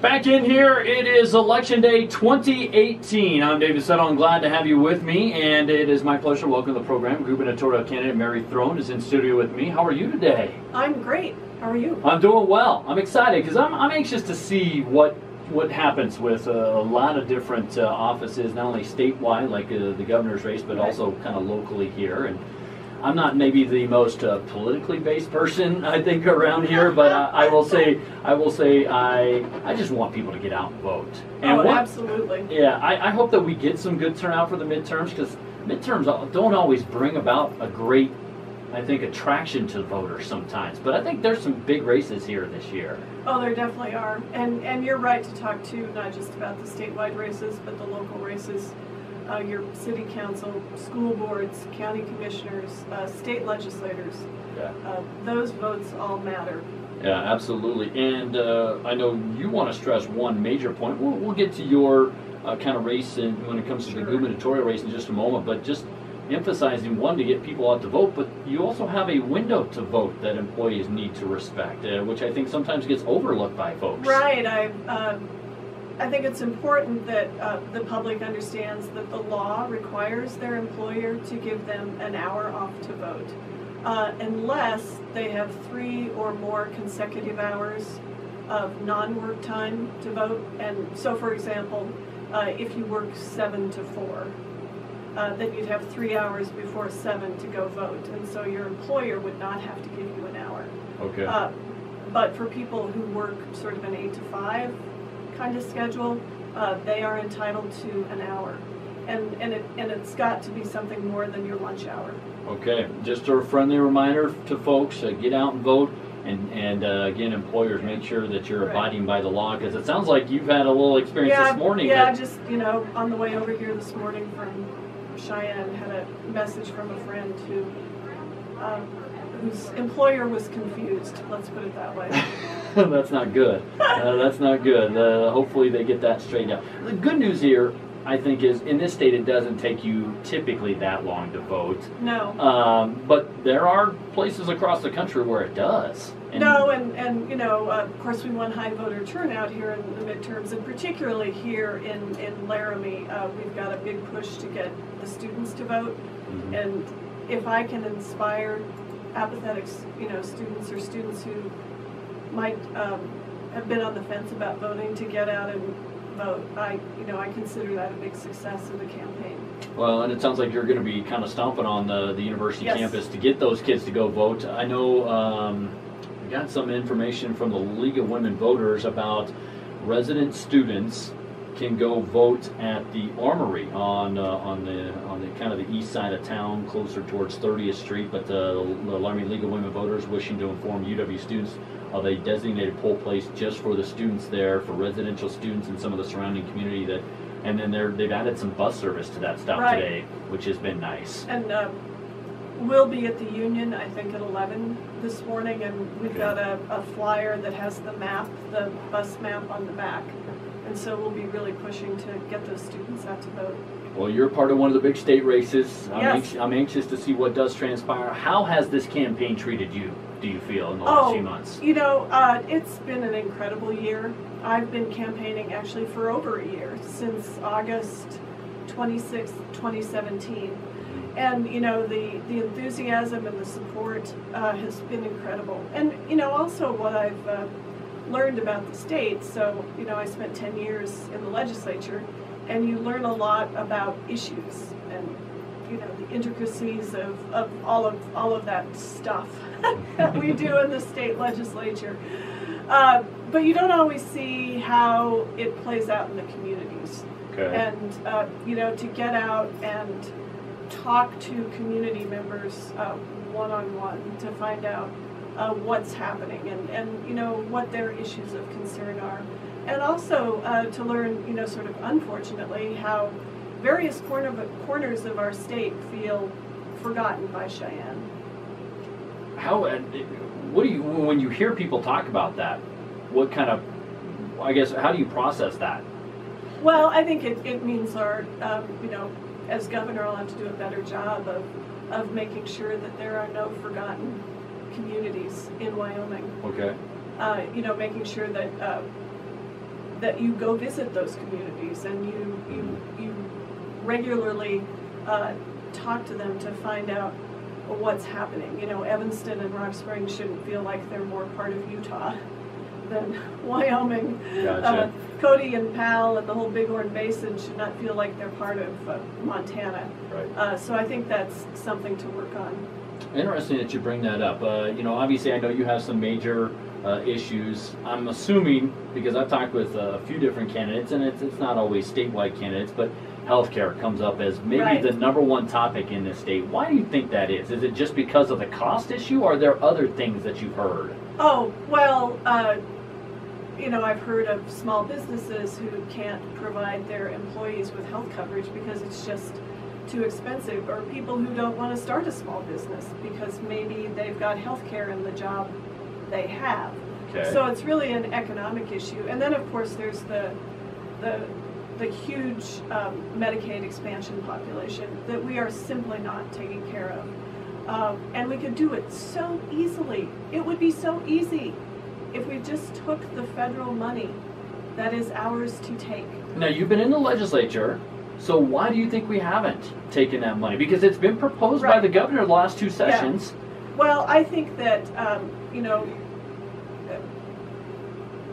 Back in here, it is Election Day 2018. I'm David Settle. I'm glad to have you with me, and it is my pleasure to welcome to the program. Gubernatorial candidate Mary Throne is in studio with me. How are you today? I'm great. How are you? I'm doing well. I'm excited because I'm anxious to see what happens with a lot of different offices, not only statewide, like the governor's race, but also kind of locally here. And I'm not maybe the most politically based person, I think, around here, but I will say I just want people to get out and vote. And absolutely. Yeah, I hope that we get some good turnout for the midterms, because midterms don't always bring about a great, I think, attraction to voters sometimes. But I think there's some big races here this year. Oh, there definitely are. And you're right to talk to not just about the statewide races, but the local races. Your city council, school boards, county commissioners, state legislators. Yeah. Those votes all matter. Yeah, absolutely. And I know you want to stress one major point. We'll get to your kind of race when it comes to the gubernatorial race in just a moment, but just emphasizing, one, to get people out to vote, but you also have a window to vote that employees need to respect, which I think sometimes gets overlooked by folks. Right. I think it's important that the public understands that the law requires their employer to give them an hour off to vote, unless they have 3 or more consecutive hours of non-work time to vote. And so, for example, if you work 7 to 4, then you'd have 3 hours before 7 to go vote, and so your employer would not have to give you an hour. Okay. But for people who work sort of an 8 to 5 kind of schedule, they are entitled to an hour, and it's got to be something more than your lunch hour. Okay, just a friendly reminder to folks: get out and vote, and again, employers, make sure that you're abiding by the law, because it sounds like you've had a little experience this morning. Yeah, just on the way over here this morning from Cheyenne, had a message from a friend whose employer was confused. Let's put it that way. That's not good. That's not good. Hopefully they get that straightened out. The good news here, I think, is in this state it doesn't take you typically that long to vote. No. But there are places across the country where it does. And of course we want high voter turnout here in the midterms, and particularly here in Laramie, we've got a big push to get the students to vote. Mm-hmm. And if I can inspire apathetic, students or students who might have been on the fence about voting to get out and vote, I consider that a big success of the campaign. Well, and it sounds like you're going to be kind of stomping on the university campus to get those kids to go vote. I know we got some information from the League of Women Voters about resident students can go vote at the Armory on the kind of the east side of town, closer towards 30th Street. But the Laramie League of Women Voters wishing to inform UW students of a designated poll place just for the students there, for residential students in some of the surrounding community. And then they've added some bus service to that stop today, which has been nice. And we'll be at the Union, I think, at 11 this morning, and we've got a flyer that has the bus map on the back. And so we'll be really pushing to get those students out to vote. Well, you're part of one of the big state races. Yes. I'm anxious to see what does transpire. How has this campaign treated you, do you feel, in the last few months? It's been an incredible year. I've been campaigning actually for over a year, since August 26, 2017. And, the enthusiasm and the support has been incredible. And, also what I've learned about the state. So, I spent 10 years in the legislature, and you learn a lot about issues and, the intricacies of all of that stuff that we do in the state legislature. But you don't always see how it plays out in the communities. Okay. And, to get out and talk to community members one-on-one to find out what's happening and what their issues of concern are. And also to learn, sort of unfortunately, how various corners of our state feel forgotten by Cheyenne. When you hear people talk about that, what kind of, how do you process that? Well, I think it means our, as governor, I'll have to do a better job of making sure that there are no forgotten communities in Wyoming. Okay. Making sure that that you go visit those communities and you regularly talk to them to find out what's happening. You know, Evanston and Rock Springs shouldn't feel like they're more part of Utah than Wyoming. Gotcha. Cody and Powell and the whole Bighorn Basin should not feel like they're part of Montana. Right. So I think that's something to work on. Interesting that you bring that up. You know, obviously I know you have some major issues. I'm assuming, because I've talked with a few different candidates, and it's not always statewide candidates, but healthcare comes up as maybe Right. the #1 topic in this state. Why do you think that is? Is it just because of the cost issue, or are there other things that you've heard? Oh, well, you know, I've heard of small businesses who can't provide their employees with health coverage because it's just too expensive, or people who don't want to start a small business because maybe they've got health care in the job they have. Okay. So it's really an economic issue. And then, of course, there's the huge Medicaid expansion population that we are simply not taking care of. And we could do it so easily. It would be so easy if we just took the federal money that is ours to take. Now, you've been in the legislature, so why do you think we haven't taken that money? Because it's been proposed by Right. the governor the last 2 sessions. Well, I think that, you know,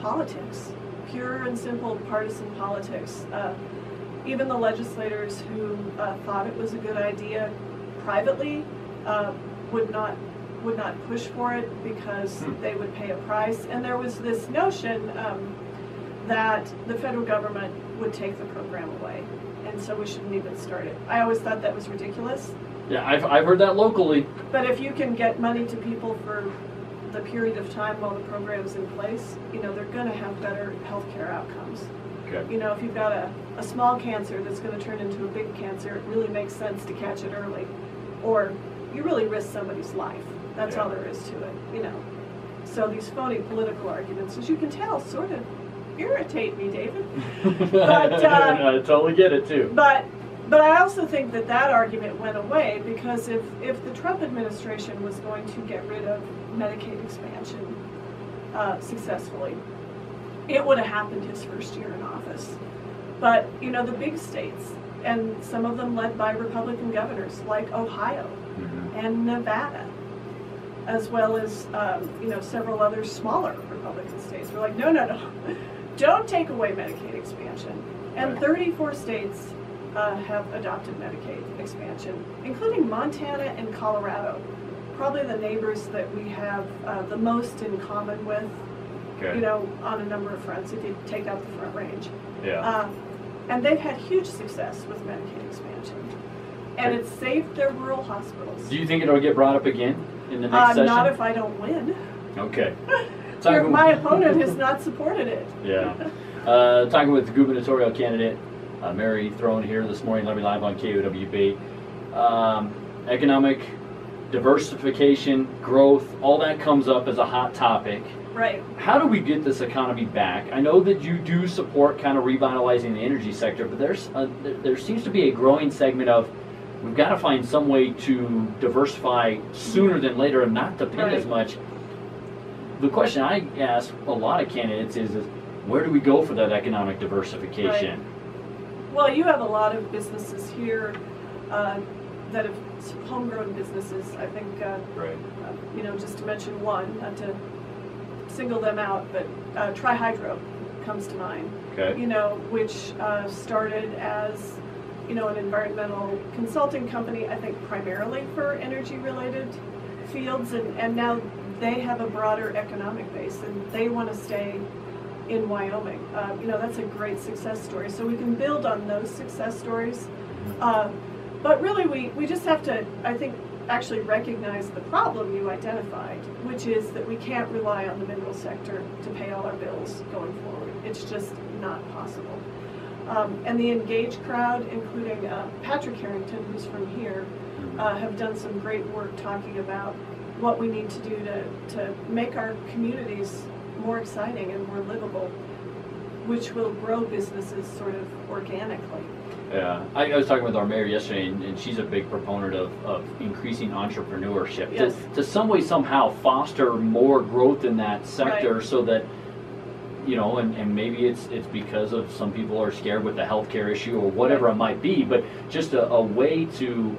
politics, pure and simple partisan politics, even the legislators who thought it was a good idea privately would not push for it because they would pay a price. And there was this notion that the federal government would take the program away, and so we shouldn't even start it. I always thought that was ridiculous. Yeah, I've heard that locally. But if you can get money to people for the period of time while the program's in place, you know, they're going to have better healthcare outcomes. Okay. You know, if you've got a small cancer that's going to turn into a big cancer, it really makes sense to catch it early. Or you really risk somebody's life. That's all there is to it, you know. So these phony political arguments, as you can tell, sort of irritate me, David. But, I totally get it too. But I also think that that argument went away because if the Trump administration was going to get rid of Medicaid expansion successfully, it would have happened his first year in office. But, you know, the big states, and some of them led by Republican governors like Ohio and Nevada, as well as, you know, several other smaller Republican states were like, no, don't take away Medicaid expansion. And 34 states have adopted Medicaid expansion, including Montana and Colorado, probably the neighbors that we have the most in common with, you know, on a number of fronts, if you take out the Front Range. Yeah. And they've had huge success with Medicaid expansion. And it's saved their rural hospitals. Do you think it'll get brought up again in the next session? Not if I don't win. Okay. My opponent has not supported it. Yeah. Talking with the gubernatorial candidate, Mary Throne here this morning, Let Me Live on KOWB. Economic diversification, growth, all that comes up as a hot topic. Right. How do we get this economy back? I know that you do support kind of revitalizing the energy sector, but there seems to be a growing segment of we've got to find some way to diversify sooner than later and not depend as much. The question I ask a lot of candidates is where do we go for that economic diversification? Right. Well, you have a lot of businesses here that have homegrown businesses. I think, you know, just to mention one, not to single them out, but Tri-Hydro comes to mind. Okay. You know, which started as, you know, an environmental consulting company, I think primarily for energy-related fields, and now they have a broader economic base, and they want to stay in Wyoming. You know, that's a great success story. So we can build on those success stories. But really, we just have to, I think, actually recognize the problem you identified, which is that we can't rely on the mineral sector to pay all our bills going forward. It's just not possible. And the engaged crowd, including Patrick Harrington, who's from here, have done some great work talking about what we need to do to make our communities more exciting and more livable, which will grow businesses sort of organically. Yeah, I was talking with our mayor yesterday, and she's a big proponent of increasing entrepreneurship. Yes. To some way, somehow foster more growth in that sector so that you know, and maybe it's because of some people are scared with the healthcare issue or whatever it might be, but just a way to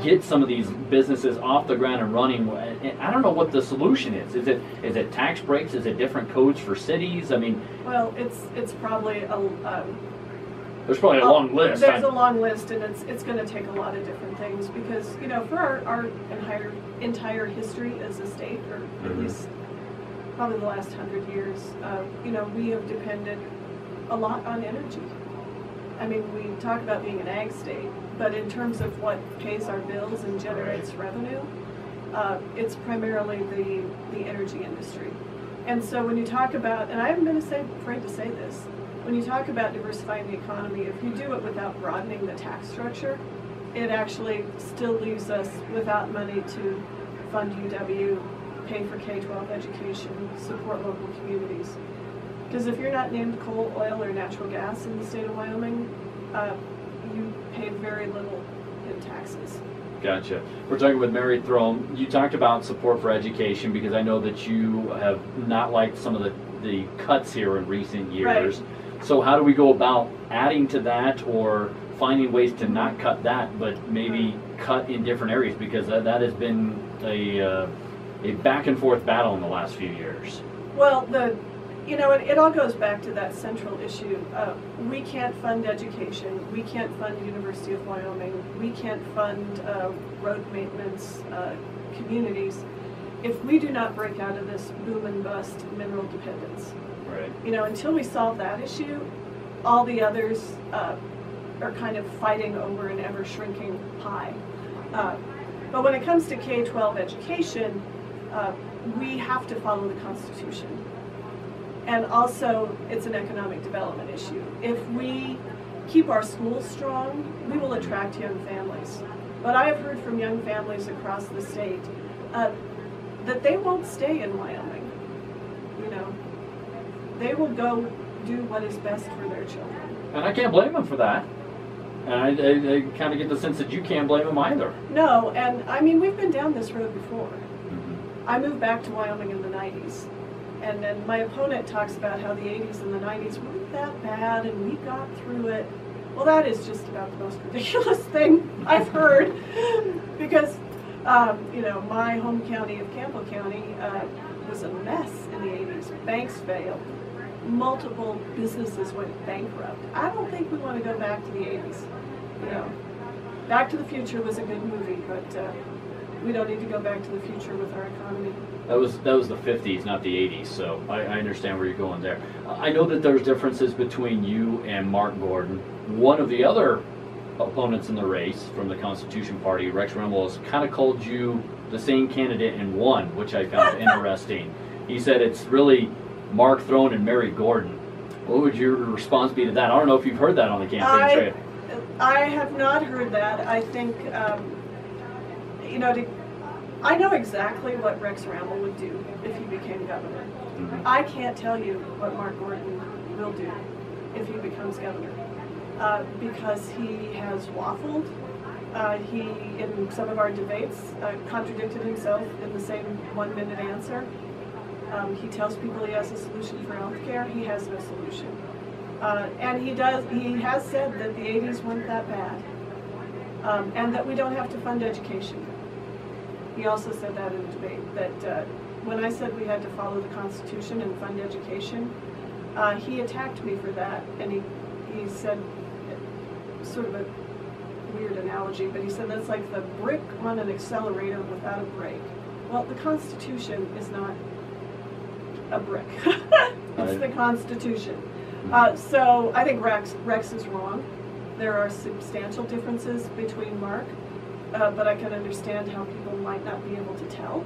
get some of these businesses off the ground and running. And I don't know what the solution is. Is it tax breaks? Is it different codes for cities? I mean, well, it's probably there's probably a long list. There's a long list, and it's going to take a lot of different things because, you know, for our entire history as a state, or at least probably the last 100 years, you know, we have depended a lot on energy. I mean, we talk about being an ag state, but in terms of what pays our bills and generates revenue, it's primarily the energy industry. And so when you talk about, and I haven't been afraid to say this, when you talk about diversifying the economy, if you do it without broadening the tax structure, it actually still leaves us without money to fund UW, pay for K-12 education, support local communities. Because if you're not named coal, oil, or natural gas in the state of Wyoming, you pay very little in taxes. Gotcha. We're talking with Mary Throne. You talked about support for education because I know that you have not liked some of the cuts here in recent years. Right. So how do we go about adding to that or finding ways to not cut that, but maybe cut in different areas? Because that has been a back and forth battle in the last few years. Well, you know, it all goes back to that central issue. We can't fund education. We can't fund University of Wyoming. We can't fund road maintenance communities if we do not break out of this boom and bust mineral dependence. Right. You know, until we solve that issue, all the others are kind of fighting over an ever shrinking pie. But when it comes to K-12 education, we have to follow the Constitution. And also, it's an economic development issue. If we keep our schools strong, we will attract young families. But I have heard from young families across the state that they won't stay in Wyoming. You know, they will go do what is best for their children. And I can't blame them for that. And I kind of get the sense that you can't blame them either. No, and I mean, we've been down this road before. I moved back to Wyoming in the 90s. And then my opponent talks about how the 80s and the 90s weren't that bad and we got through it. Well, that is just about the most ridiculous thing I've heard. Because, you know, my home county of Campbell County was a mess in the 80s. Banks failed. Multiple businesses went bankrupt. I don't think we want to go back to the 80s. You know, Back to the Future was a good movie, but we don't need to go back to the future with our economy. That was the 50s, not the 80s, so I understand where you're going there. I know that there's differences between you and Mark Gordon. One of the other opponents in the race from the Constitution Party, Rex Remmel, has kind of called you the same candidate and won, which I found interesting. He said it's really Mark Throne and Mary Gordon. What would your response be to that? I don't know if you've heard that on the campaign trail. I have not heard that. I think, you know, I know exactly what Rex Remmel would do if he became governor. Mm-hmm. I can't tell you what Mark Gordon will do if he becomes governor because he has waffled. He, in some of our debates, contradicted himself in the same 1-minute answer. He tells people he has a solution for health care. He has no solution. And he has said that the 80s weren't that bad and that we don't have to fund education. He also said that in a debate, that when I said we had to follow the Constitution and fund education, he attacked me for that, and he said, sort of a weird analogy, but he said that's like the brick on an accelerator without a brake. Well, the Constitution is not a brick. It's the Constitution. So I think Rex is wrong. There are substantial differences between Mark. But I can understand how people might not be able to tell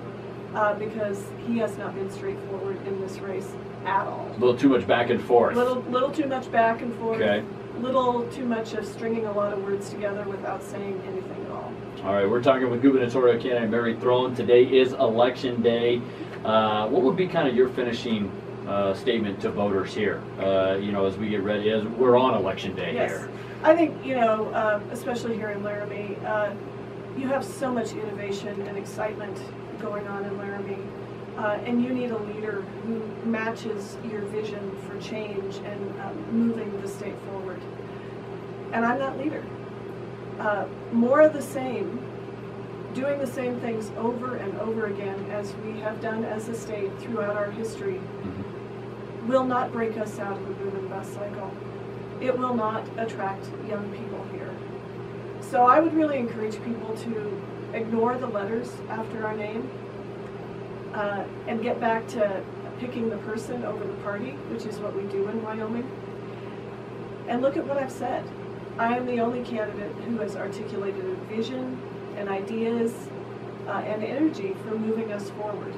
because he has not been straightforward in this race at all. A little too much back and forth. Little too much back and forth. Okay. Little too much of stringing a lot of words together without saying anything at all. All right, we're talking with gubernatorial candidate Mary Throne. Today is election day. What would be kind of your finishing statement to voters here? You know, as we get ready, as we're on election day here. I think, you know, especially here in Laramie, you have so much innovation and excitement going on in Laramie. And you need a leader who matches your vision for change and moving the state forward. And I'm that leader. More of the same, doing the same things over and over again as we have done as a state throughout our history will not break us out of the boom and bust cycle. It will not attract young people here. So I would really encourage people to ignore the letters after our name and get back to picking the person over the party, which is what we do in Wyoming. And look at what I've said. I am the only candidate who has articulated a vision and ideas and energy for moving us forward.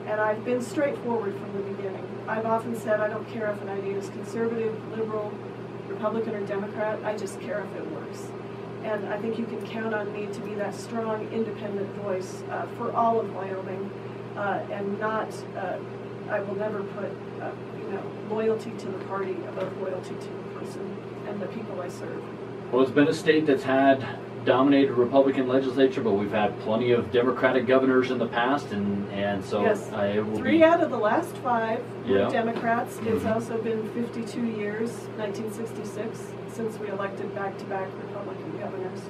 And I've been straightforward from the beginning. I've often said I don't care if an idea is conservative, liberal, Republican, or Democrat. I just care if it works. And I think you can count on me to be that strong, independent voice for all of Wyoming, and not. I will never put, loyalty to the party above loyalty to the person and the people I serve. Well, it's been a state that's had dominated Republican legislature, but we've had plenty of Democratic governors in the past, and so yes. It will 3 out of the last 5 were Yeah. Democrats. It's also been 52 years, 1966, since we elected back-to-back Republican governors.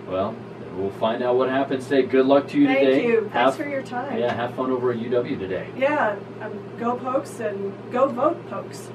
Well, we'll find out what happens today. Good luck to you Thank today. you. Thanks for your time. Yeah, have fun over at UW today. Yeah, go Pokes and go vote, Pokes.